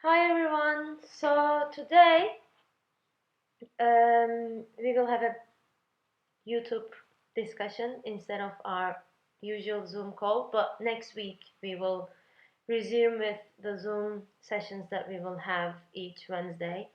Hi everyone. So today we will have a YouTube discussion instead of our usual Zoom call. But next week we will resume with the Zoom sessions that we will have each Wednesday.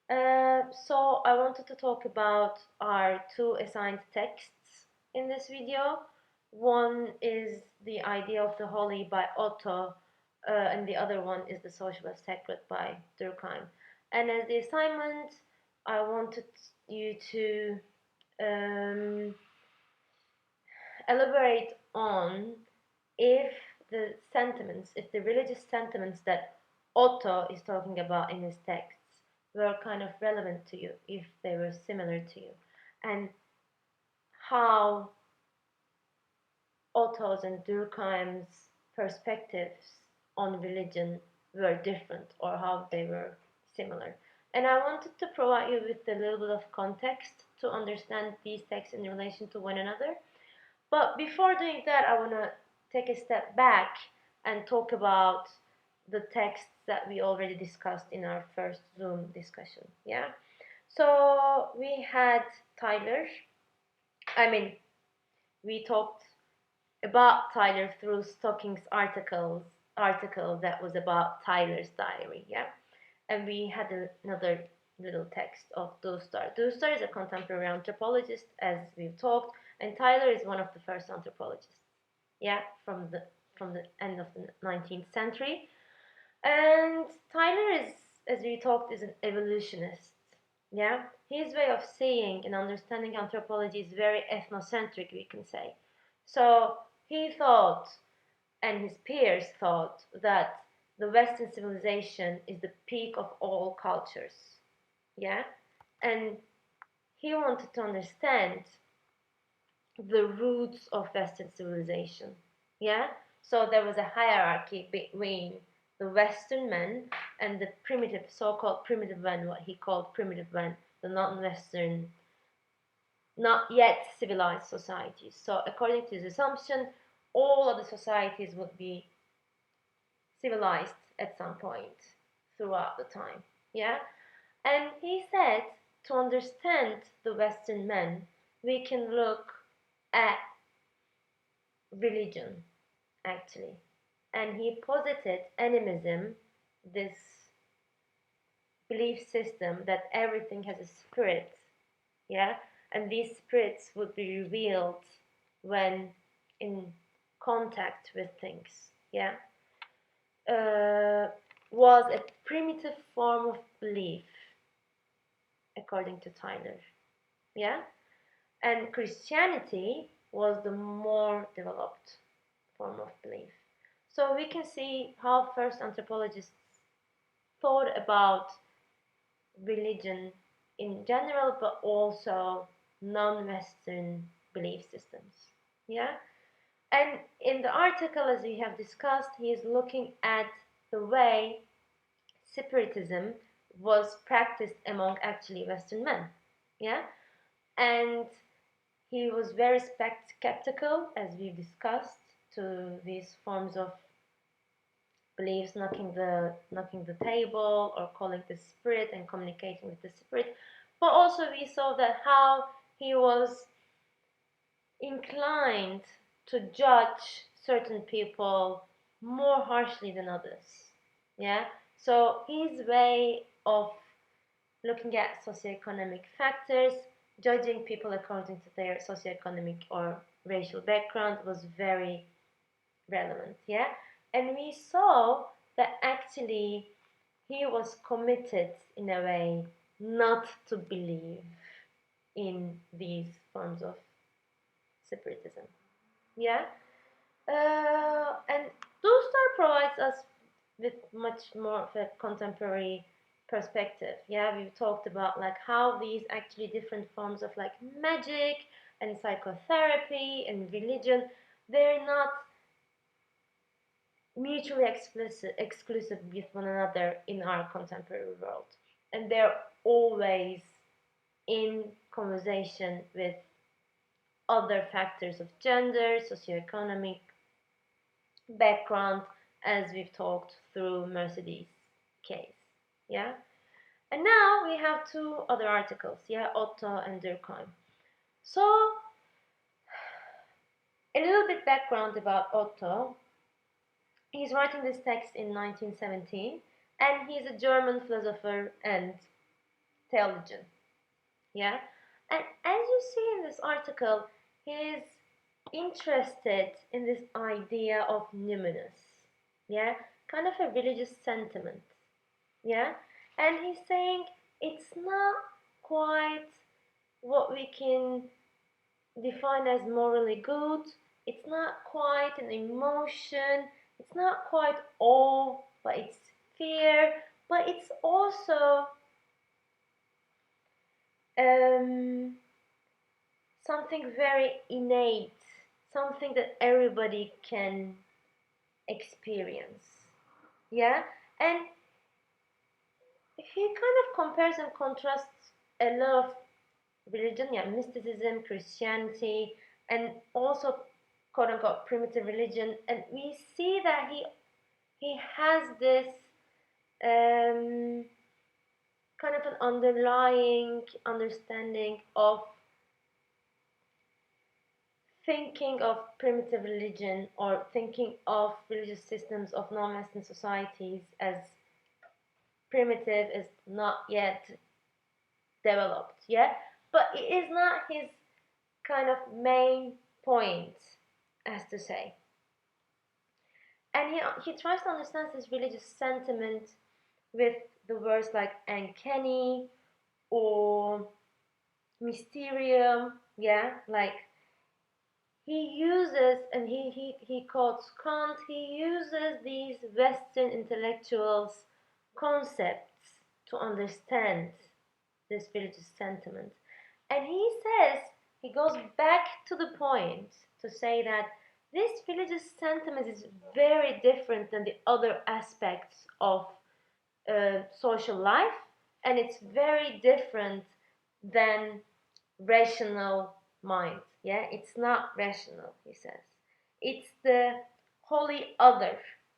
So I wanted to talk about our two assigned texts in this video. One is The Idea of the Holy by Otto, and the other one is The Social as Sacred by Durkheim. And as the assignment, I wanted you to elaborate on if if the religious sentiments that Otto is talking about in his texts were kind of relevant to you, if they were similar to you, and how Otto's and Durkheim's perspectives on religion were different or how they were similar. And I wanted to provide you with a little bit of context to understand these texts in relation to one another. But before doing that, I want to take a step back and talk about the texts that we already discussed in our first Zoom discussion. Yeah. So we had Tyler. I mean, we talked about Tyler through Stocking's article that was about Tyler's diary. Yeah. And we had another little text of Dostar. Dostar is a contemporary anthropologist, as we've talked, and Tyler is one of the first anthropologists, yeah, from the end of the 19th century. And Tyler is, as we talked, is an evolutionist. Yeah, his way of seeing and understanding anthropology is very ethnocentric, we can say. So he thought, and his peers thought, that the Western civilization is the peak of all cultures. Yeah, and he wanted to understand the roots of Western civilization. Yeah, so there was a hierarchy between the Western men and the primitive, so-called primitive men, what he called primitive men, the non-Western, not yet civilized societies. So according to his assumption, all of the societies would be civilized at some point throughout the time. Yeah, and he said to understand the Western men, we can look at religion actually, and he posited animism, this belief system that everything has a spirit, yeah, and these spirits would be revealed when in contact with things, yeah, uh, was a primitive form of belief according to Tyler, yeah, and Christianity was the more developed form of belief. So we can see how first anthropologists thought about religion in general, but also non-Western belief systems. Yeah, and in the article, as we have discussed, he is looking at the way spiritism was practiced among actually Western men. Yeah, and he was very skeptical, as we've discussed, to these forms of beliefs, knocking the table or calling the spirit and communicating with the spirit. But also we saw that how he was inclined to judge certain people more harshly than others. Yeah. So his way of looking at socioeconomic factors, judging people according to their socioeconomic or racial background was very relevant. Yeah. And we saw that actually he was committed in a way not to believe in these forms of separatism. Yeah, and Dostar provides us with much more of a contemporary perspective. Yeah, we've talked about like how these actually different forms of like magic and psychotherapy and religion, they're not mutually exclusive with one another in our contemporary world, and they're always in conversation with other factors of gender, socioeconomic background, as we've talked through Mercedes. case. Yeah. And now we have two other articles, yeah, Otto and Durkheim. So, a little bit background about Otto. He's writing this text in 1917, and he's a German philosopher and theologian. Yeah, and as you see in this article, he's interested in this idea of numinous. Yeah, kind of a religious sentiment. Yeah, and he's saying it's not quite what we can define as morally good. It's not quite an emotion. It's not quite awe, but it's fear. But it's also um, something very innate, something that everybody can experience. Yeah, and he kind of compares and contrasts a lot of religion, yeah, mysticism, Christianity, and also quote unquote primitive religion, and we see that he has this kind of an underlying understanding of thinking of primitive religion or thinking of religious systems of non-Western societies as primitive, is not yet developed, yeah, but it is not his kind of main point, as to say. And he tries to understand this religious sentiment with the words like uncanny or mysterium, yeah, like he uses, and he quotes Kant, he uses these Western intellectuals' concepts to understand this religious sentiment. And he says, he goes back to the point to say that this religious sentiment is very different than the other aspects of social life, and it's very different than rational mind. Yeah, it's not rational, he says. It's the wholly other.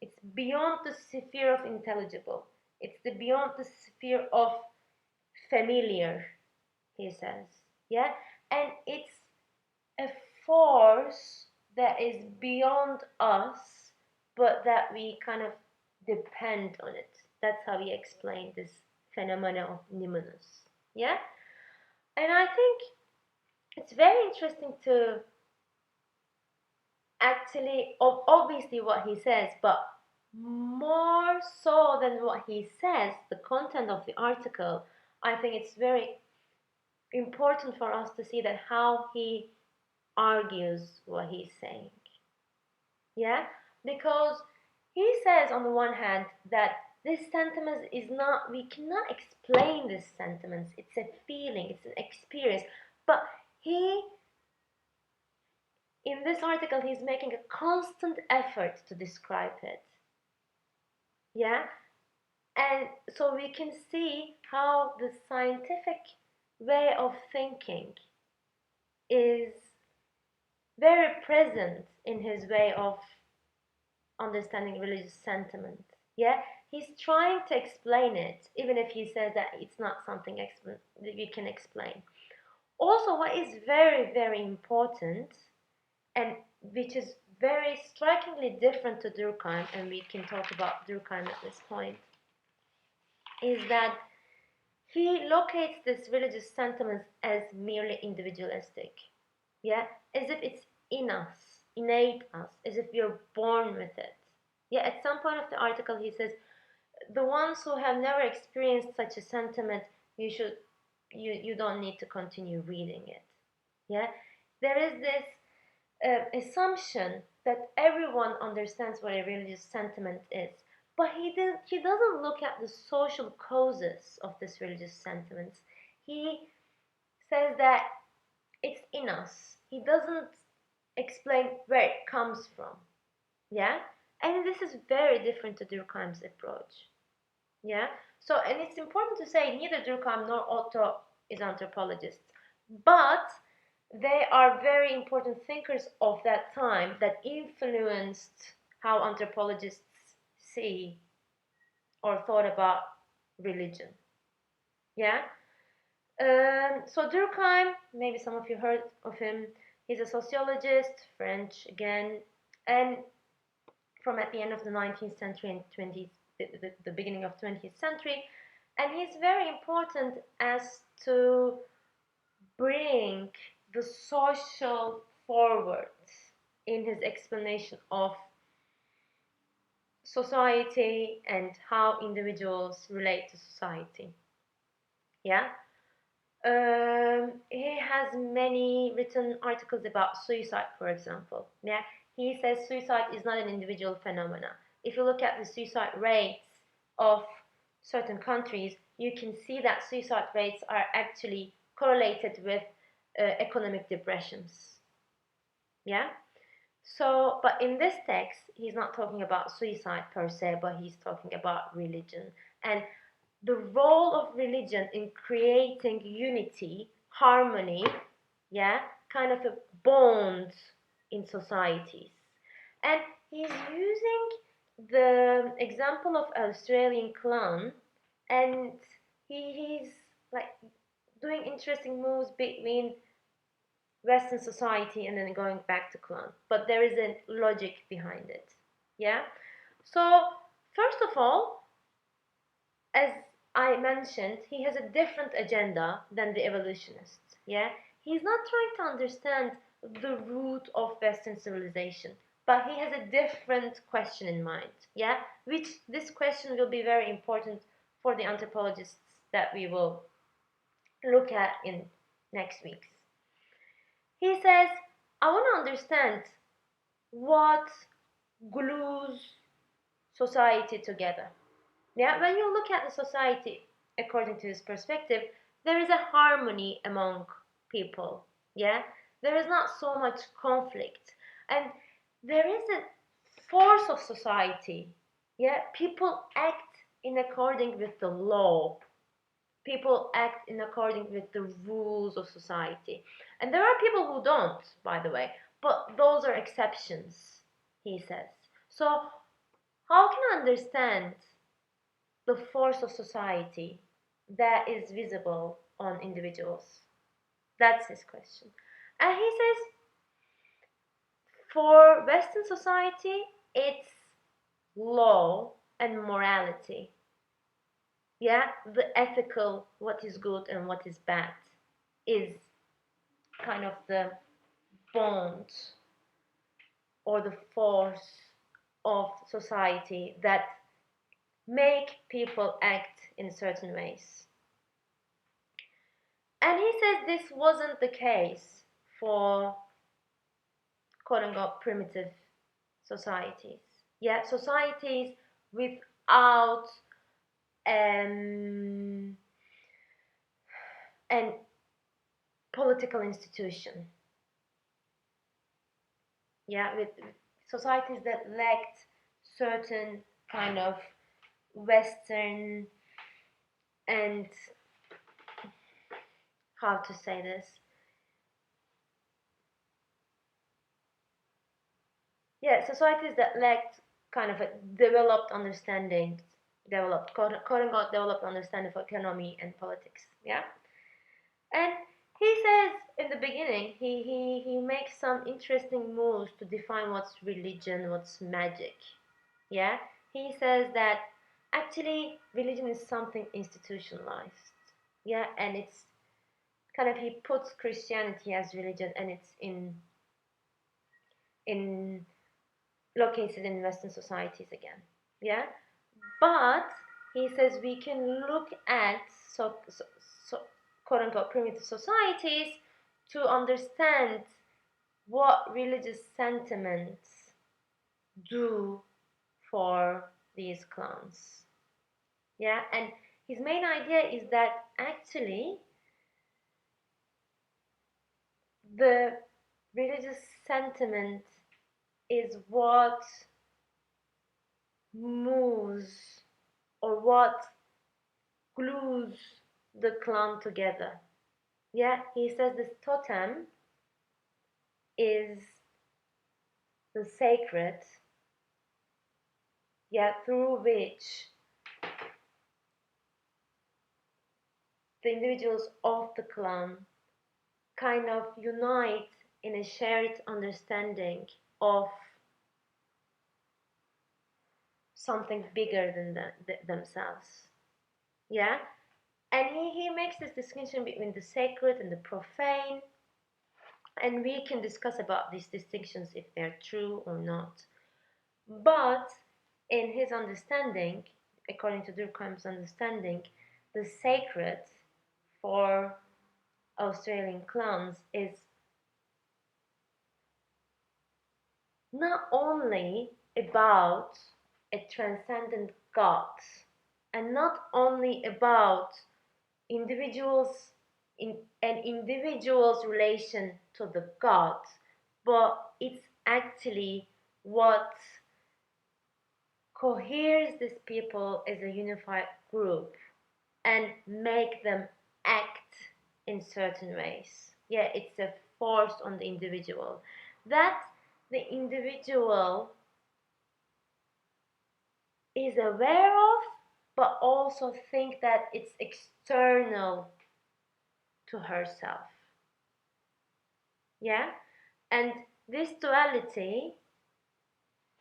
It's beyond the sphere of intelligible. It's the beyond the sphere of familiar, he says. Yeah, and it's a force that is beyond us, but that we kind of depend on it. That's how he explained this phenomena of numinous. Yeah, and I think it's very interesting to actually, obviously, what he says, but more so than what he says, the content of the article, I think it's very important for us to see that how he argues what he's saying. Yeah, because he says on the one hand that this sentiment is not, we cannot explain this sentiment, it's a feeling, it's an experience, but he, in this article, he's making a constant effort to describe it. Yeah, and so we can see how the scientific way of thinking is very present in his way of understanding religious sentiment. Yeah, he's trying to explain it, even if he says that it's not something that we can explain. Also, what is very, very important, and which is very strikingly different to Durkheim, and we can talk about Durkheim at this point, is that he locates this religious sentiment as merely individualistic. Yeah, as if it's in us, innate us, as if we are born with it. Yeah, at some point of the article he says, the ones who have never experienced such a sentiment, you don't need to continue reading it. Yeah, there is this assumption that everyone understands what a religious sentiment is, but he doesn't look at the social causes of this religious sentiments. He says that it's in us. He doesn't explain where it comes from. Yeah, and this is very different to Durkheim's approach. Yeah, so, and it's important to say neither Durkheim nor Otto is anthropologists, but they are very important thinkers of that time that influenced how anthropologists see or thought about religion. Yeah. So Durkheim, maybe some of you heard of him. He's a sociologist, French again, and from at the end of the 19th century and 20th, the beginning of 20th century, and he's very important as to bring the social forward in his explanation of society and how individuals relate to society. Yeah. He has many written articles about suicide, for example. Yeah, he says suicide is not an individual phenomena. If you look at the suicide rates of certain countries, you can see that suicide rates are actually correlated with economic depressions. Yeah. So, but in this text, he's not talking about suicide per se, but he's talking about religion and the role of religion in creating unity, harmony, yeah, kind of a bond in societies. And he's using the example of Australian clan, and he's like doing interesting moves between Western society and then going back to clan. But there is a logic behind it. Yeah? So, first of all, as I mentioned, he has a different agenda than the evolutionists. Yeah, he's not trying to understand the root of Western civilization, but he has a different question in mind. Yeah, which this question will be very important for the anthropologists that we will look at in next weeks. He says, I want to understand what glues society together. Yeah, when you look at the society according to his perspective, there is a harmony among people. Yeah, there is not so much conflict, and there is a force of society. Yeah, people act in according with the law. People act in according with the rules of society, and there are people who don't, by the way, but those are exceptions. He says. So, how can I understand the force of society that is visible on individuals? That's his question. And he says for Western society, it's law and morality. Yeah, the ethical, what is good and what is bad, is kind of the bond or the force of society that make people act in certain ways. And he says this wasn't the case for quote unquote primitive societies. Yeah, societies without an political institution. Yeah, with societies that lacked certain kind of Western and how to say this. Yeah, societies that lacked kind of a developed understanding, developed quote unquote developed understanding of economy and politics. Yeah, and he says in the beginning he makes some interesting moves to define what's religion, what's magic. Yeah, he says that actually religion is something institutionalized. Yeah, and it's kind of he puts Christianity as religion, and it's in located in Western societies again. Yeah, but he says we can look at so quote unquote primitive societies to understand what religious sentiments do for these clans. Yeah, and his main idea is that actually the religious sentiment is what moves or what glues the clan together. Yeah, he says this totem is the sacred, yeah, through which the individuals of the clan kind of unite in a shared understanding of something bigger than themselves. Yeah? And he makes this distinction between the sacred and the profane, and we can discuss about these distinctions if they're true or not. But in his understanding, according to Durkheim's understanding, the sacred for Australian clans is not only about a transcendent God and not only about individuals in an individual's relation to the God, but it's actually what coheres these people as a unified group and make them act in certain ways. Yeah, it's a force on the individual that the individual is aware of, but also think that it's external to herself. Yeah, and this duality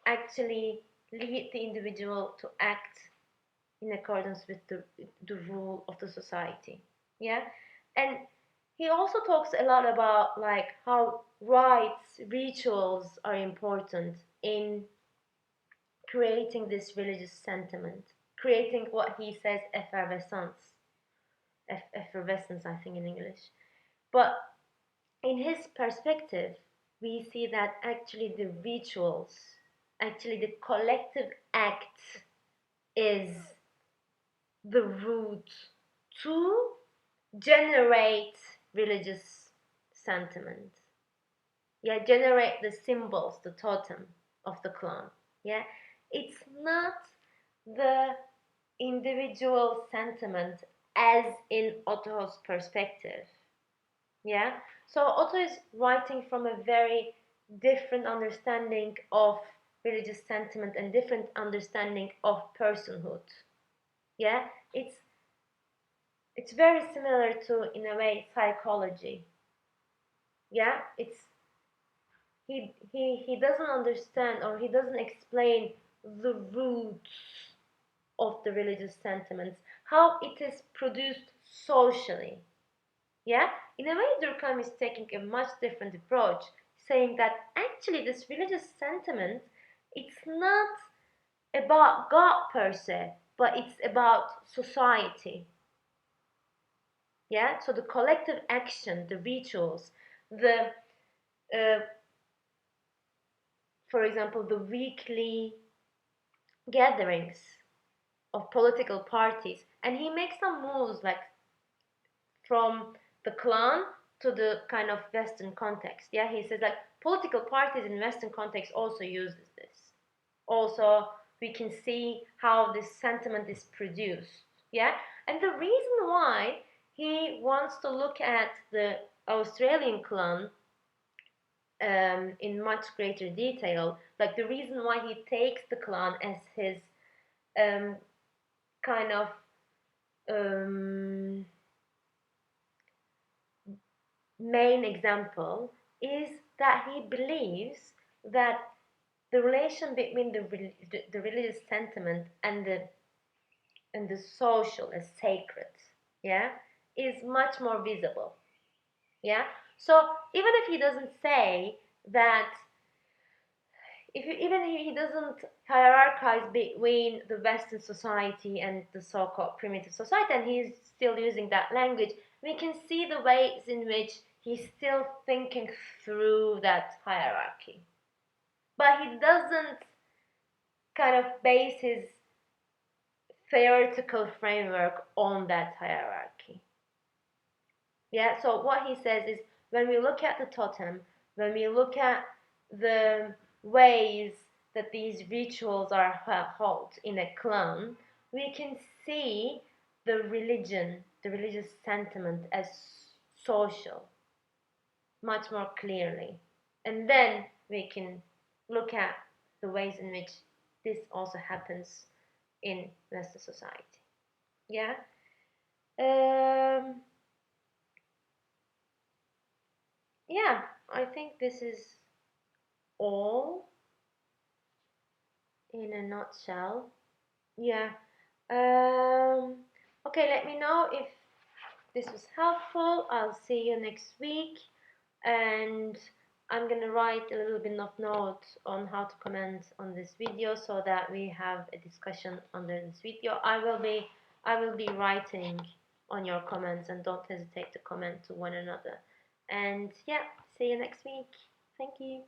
actually lead the individual to act in accordance with the rule of the society. Yeah, and he also talks a lot about like how rites, rituals are important in creating this religious sentiment, creating what he says effervescence, I think in English. But in his perspective, we see that actually the rituals, actually the collective act is the root to generate religious sentiment. Yeah, generate the symbols, the totem of the clan. Yeah, it's not the individual sentiment as in Otto's perspective. Yeah, so Otto is writing from a very different understanding of religious sentiment and different understanding of personhood. Yeah, it's very similar to, in a way, psychology. Yeah, it's he doesn't understand or he doesn't explain the roots of the religious sentiments, how it is produced socially. Yeah, in a way, Durkheim is taking a much different approach, saying that actually this religious sentiment, it's not about God per se, but it's about society. Yeah, so the collective action, the rituals, the for example, the weekly gatherings of political parties, and he makes some moves like from the clan to the kind of Western context. Yeah, he says like political parties in Western context also uses this. Also, we can see how this sentiment is produced. Yeah, and the reason why he wants to look at the Australian clan in much greater detail, like the reason why he takes the clan as his um, kind of um, main example is that he believes that the relation between the religious sentiment and the social as sacred, yeah, is much more visible. Yeah, so even if he doesn't say that, even if he doesn't hierarchize between the Western society and the so-called primitive society, and he's still using that language, we can see the ways in which he's still thinking through that hierarchy. But he doesn't kind of base his theoretical framework on that hierarchy. Yeah, so what he says is when we look at the totem, when we look at the ways that these rituals are held in a clan, we can see the religion, the religious sentiment as social much more clearly. And then we can look at the ways in which this also happens in Western society. Yeah? Um, yeah, I think this is all in a nutshell. Yeah. Um, okay, let me know if this was helpful. I'll see you next week. And I'm gonna write a little bit of notes on how to comment on this video so that we have a discussion under this video. I will be writing on your comments, and don't hesitate to comment to one another. And yeah, see you next week. Thank you.